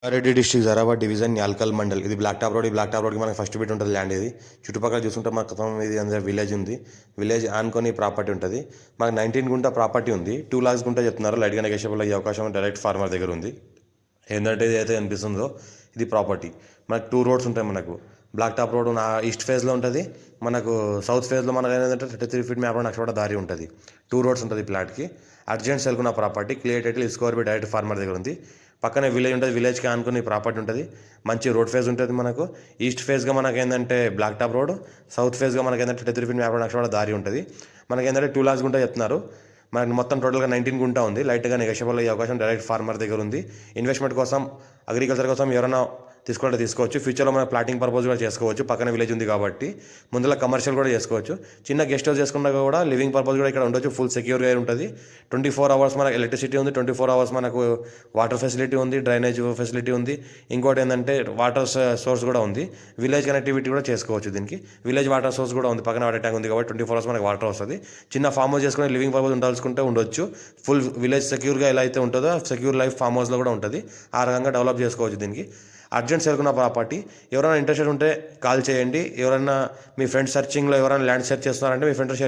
Reddy district Zaheerabad division Yalkal mandal. ఇది black top road. ఈ black top రోడ్కి మనకి ఫస్ట్ బిట్ ఉంటుంది ల్యాండ్. ఇది చుట్టుపక్కల చూసుకుంటే మనకు ఇది అందరూ విలేజ్ ఉంది. విలేజ్ ఆనుకొని ప్రాపర్టీ ఉంటుంది. మనకు 19 గుంట ప్రాపర్టీ ఉంది. 2 lakhs గుంట చెప్తున్నారు. లైట్గా నెగోషియబుల్ అయ్యే అవకాశం డైరెక్ట్ ఫార్మర్ దగ్గర ఉంది. ఏంటంటే ఇది అయితే అనిపిస్తుందో ఇది ప్రాపర్టీ. మనకు 2 roads ఉంటాయి. మనకు బ్లాక్ టాప్ రోడ్ నా ఈస్ట్ ఫేజ్లో ఉంటుంది. మనకు సౌత్ ఫేజ్లో మనకు ఏంటంటే 33 feet మ్యాప్ నక్షపడ దారి ఉంటుంది. 2 roads ఉంటుంది ప్లాట్కి. అర్జెంట్ సెల్కున్న ప్రాపర్టీ. క్లియర్ టైటిల్ స్కోర్ బి డైరెక్ట్ ఫార్మర్ దగ్గర ఉంది. పక్కనే విలేజ్ ఉంటుంది. విలేజ్కి ఆనుకుని ప్రాపర్టీ ఉంటుంది. మంచి రోడ్ ఫేజ్ ఉంటుంది. మనకు ఈస్ట్ ఫేజ్గా మనకు ఏంటంటే బ్లాక్ టాప్ రోడ్, సౌత్ ఫేజ్గా మనకి ఏంటంటే 33 feet మ్యాప్ నక్షపడ దారి ఉంటుంది. మనకి ఏంటంటే 2 lakhs గుంట చెప్తున్నారు. మనకి మొత్తం టోటల్గా 19 గుంట ఉంది. లైట్గా నెగోషియబుల్ అయ్యే అవకాశం డైరెక్ట్ ఫార్మర్ దగ్గర ఉంది. ఇన్వెస్ట్మెంట్ కోసం, అగ్రికల్చర్ కోసం ఎవరైనా తీసుకుంటే తీసుకోవచ్చు. ఫ్యూచర్లో మనం ప్లాటింగ్ పర్పస్ కూడా చేసుకోవచ్చు. పక్కన విలేజ్ ఉంది కాబట్టి ముందులో కమర్షియల్ కూడా చేసుకోవచ్చు. చిన్న గెస్ట్ హౌస్ చేసుకున్నా కూడా లివింగ్ పర్పస్ కూడా ఇక్కడ ఉండొచ్చు. ఫుల్ సెక్యూర్గా ఉంటుంది. 24 hours మనకు ఎలక్ట్రిసిటీ ఉంది. 24 hours మనకు వాటర్ ఫెసిలిటీ ఉంది. డ్రైనేజ్ ఫెసిలిటీ ఉంది. ఇంకోటి ఏంటంటే వాటర్ సోర్స్ కూడా ఉంది. విలేజ్ కనెక్టివిటీ కూడా చేసుకోవచ్చు. దీనికి విలేజ్ వాటర్ సోర్స్ కూడా ఉంది. పక్కన వాటర్ ట్యాంక్ ఉంది కాబట్టి 24 hours మనకు వాటర్ వస్తుంది. చిన్న ఫామ్ హౌస్ చేసుకుని లివింగ్ పర్పస్ ఉండాల్సుకుంటే ఉండొచ్చు. ఫుల్ విలేజ్ సెక్యూర్గా ఎలా అయితే ఉంటుందో సెక్యూర్ లైఫ్ ఫామ్ హౌస్లో కూడా ఉంటుంది. ఆ రకంగా డెవలప్ చేసుకోవచ్చు. దీనికి అర్జెంట్ సేల్కున్న ప్రాపర్టీ. ఎవరైనా ఇంట్రెస్టెడ్ ఉంటే కాల్ చేయండి. ఎవరైనా మీ ఫ్రెండ్స్ సర్చింగ్లో ఎవరైనా ల్యాండ్ సెర్చ్ చేస్తున్నారంటే మీ ఫ్రెండ్స్